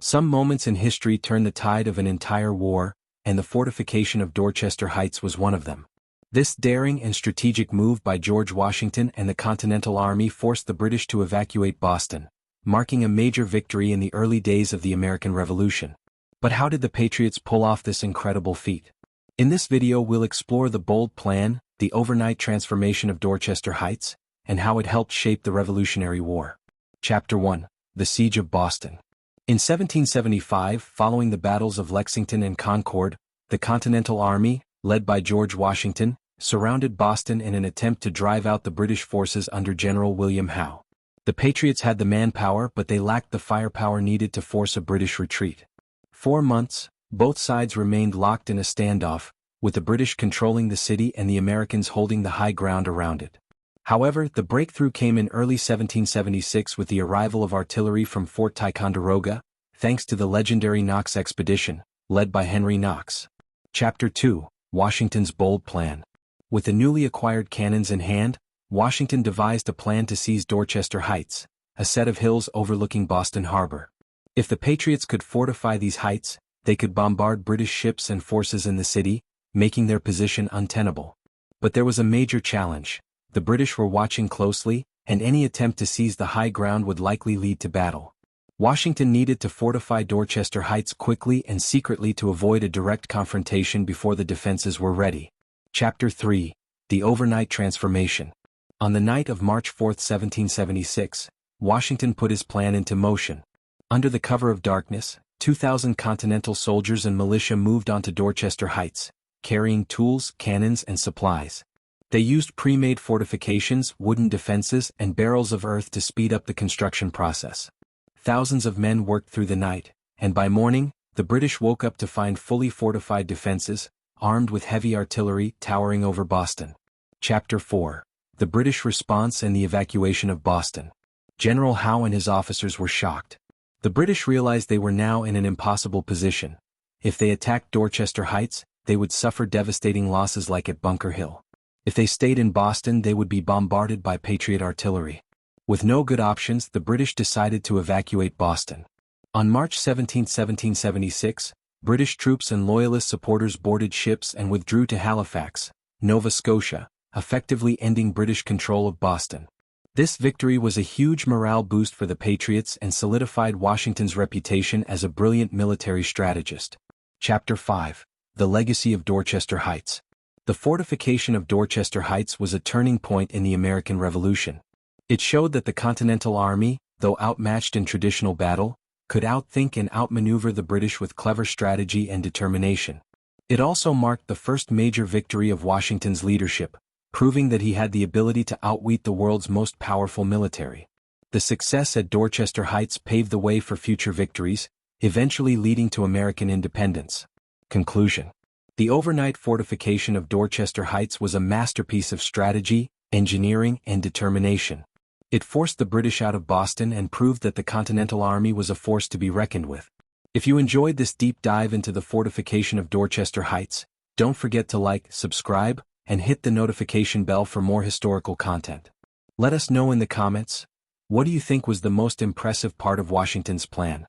Some moments in history turn the tide of an entire war, and the fortification of Dorchester Heights was one of them. This daring and strategic move by George Washington and the Continental Army forced the British to evacuate Boston, marking a major victory in the early days of the American Revolution. But how did the Patriots pull off this incredible feat? In this video we'll explore the bold plan, the overnight transformation of Dorchester Heights, and how it helped shape the Revolutionary War. Chapter 1. The Siege of Boston. In 1775, following the battles of Lexington and Concord, the Continental Army, led by George Washington, surrounded Boston in an attempt to drive out the British forces under General William Howe. The Patriots had the manpower, but they lacked the firepower needed to force a British retreat. 4 months, both sides remained locked in a standoff, with the British controlling the city and the Americans holding the high ground around it. However, the breakthrough came in early 1776 with the arrival of artillery from Fort Ticonderoga, thanks to the legendary Knox expedition, led by Henry Knox. Chapter 2. Washington's Bold Plan. With the newly acquired cannons in hand, Washington devised a plan to seize Dorchester Heights, a set of hills overlooking Boston Harbor. If the Patriots could fortify these heights, they could bombard British ships and forces in the city, making their position untenable. But there was a major challenge. The British were watching closely, and any attempt to seize the high ground would likely lead to battle. Washington needed to fortify Dorchester Heights quickly and secretly to avoid a direct confrontation before the defenses were ready. Chapter 3. The Overnight Transformation. On the night of March 4, 1776, Washington put his plan into motion. Under the cover of darkness, 2,000 Continental soldiers and militia moved onto Dorchester Heights, carrying tools, cannons, and supplies. They used pre-made fortifications, wooden defenses, and barrels of earth to speed up the construction process. Thousands of men worked through the night, and by morning, the British woke up to find fully fortified defenses, armed with heavy artillery, towering over Boston. Chapter 4. The British Response and the Evacuation of Boston. General Howe and his officers were shocked. The British realized they were now in an impossible position. If they attacked Dorchester Heights, they would suffer devastating losses like at Bunker Hill. If they stayed in Boston, they would be bombarded by Patriot artillery. With no good options, the British decided to evacuate Boston. On March 17, 1776, British troops and Loyalist supporters boarded ships and withdrew to Halifax, Nova Scotia, effectively ending British control of Boston. This victory was a huge morale boost for the Patriots and solidified Washington's reputation as a brilliant military strategist. Chapter 5. The Legacy of Dorchester Heights. The fortification of Dorchester Heights was a turning point in the American Revolution. It showed that the Continental Army, though outmatched in traditional battle, could outthink and outmaneuver the British with clever strategy and determination. It also marked the first major victory of Washington's leadership, proving that he had the ability to outwit the world's most powerful military. The success at Dorchester Heights paved the way for future victories, eventually leading to American independence. Conclusion. The overnight fortification of Dorchester Heights was a masterpiece of strategy, engineering, and determination. It forced the British out of Boston and proved that the Continental Army was a force to be reckoned with. If you enjoyed this deep dive into the fortification of Dorchester Heights, don't forget to like, subscribe, and hit the notification bell for more historical content. Let us know in the comments, what do you think was the most impressive part of Washington's plan?